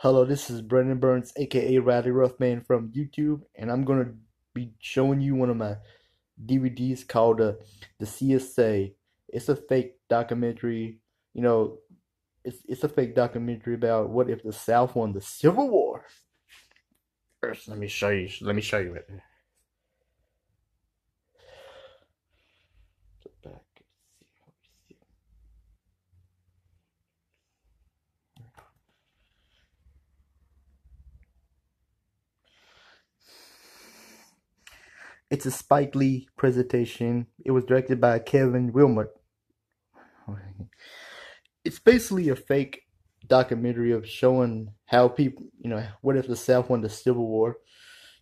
Hello, this is Brendan Burns, aka Riley Ruffman from YouTube, and I'm gonna be showing you one of my DVDs called the CSA. It's a fake documentary. You know, it's a fake documentary about what if the South won the Civil War. First, let me show you. Let me show you it. Back. It's a Spike Lee presentation. It was directed by Kevin Willmot. It's basically a fake documentary of showing how people, what if the South won the Civil War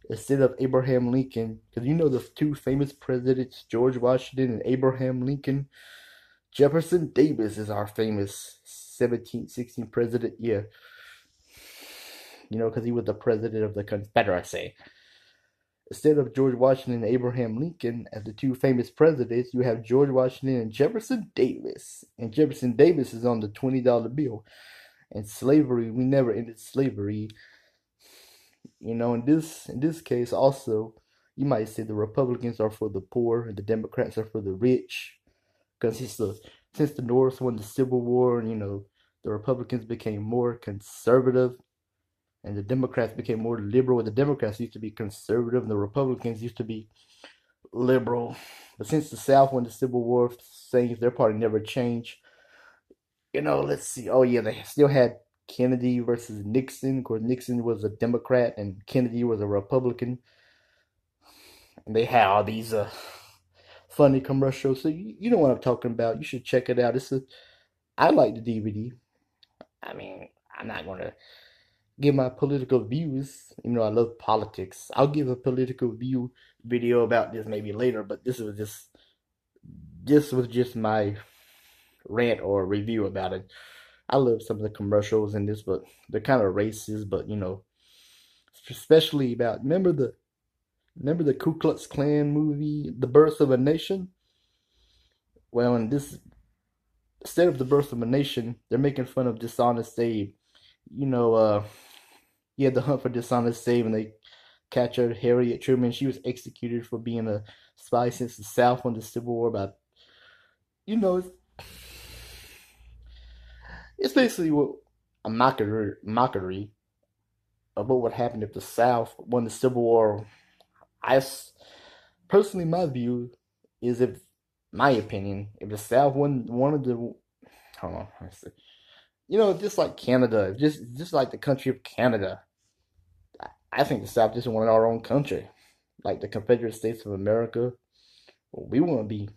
instead of Abraham Lincoln? Because you know the two famous presidents, George Washington and Abraham Lincoln. Jefferson Davis is our famous 1716 president. Yeah, because he was the president of the Confederacy. Instead of George Washington and Abraham Lincoln as the two famous presidents, you have George Washington and Jefferson Davis. And Jefferson Davis is on the $20 bill. And slavery, we never ended slavery. In this case also, you might say the Republicans are for the poor and the Democrats are for the rich. Because since the North won the Civil War, the Republicans became more conservative and the Democrats became more liberal. The Democrats used to be conservative and the Republicans used to be liberal. But since the South won the Civil War, saying their party never changed. Let's see. Oh yeah, they still had Kennedy versus Nixon. Of course, Nixon was a Democrat and Kennedy was a Republican. And they had all these funny commercials. So you know what I'm talking about. You should check it out. I like the DVD. I mean, I'm not gonna give my political views. I love politics. I'll give a political view video about this maybe later, but this was just my rant or review about it. I love some of the commercials in this, but they're kind of racist. But especially about remember the Ku Klux Klan movie, The Birth of a Nation. Well, in this instead of The Birth of a Nation, they're making fun of Dishonest Abe. You know, he had the hunt for Dishonest Abe, and they captured Harriet Truman. She was executed for being a spy since the South won the Civil War. About you know, it's basically what a mockery of what would happen if the South won the Civil War. I personally, my view is if my opinion, if the South won one of the hold on, let's see. Just like Canada, just like the country of Canada. I think the South just wanted our own country, like the Confederate States of America. We want to be.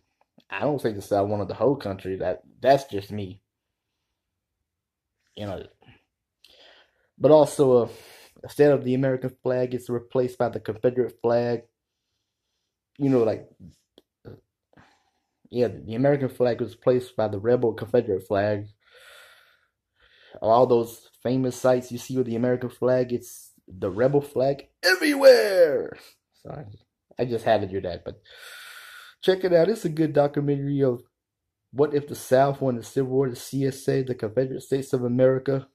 I don't think the South wanted the whole country. That's just me, you know. But also, instead of the American flag, it's replaced by the Confederate flag. Like yeah, the American flag was replaced by the rebel Confederate flag. All those famous sites you see with the American flag, it's the rebel flag everywhere. Sorry, I just had to do that, but check it out. It's a good documentary of what if the South won the Civil War, the CSA, the Confederate States of America.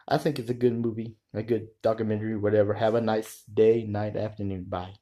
I think it's a good movie, a good documentary, whatever. Have a nice day, night, afternoon. Bye.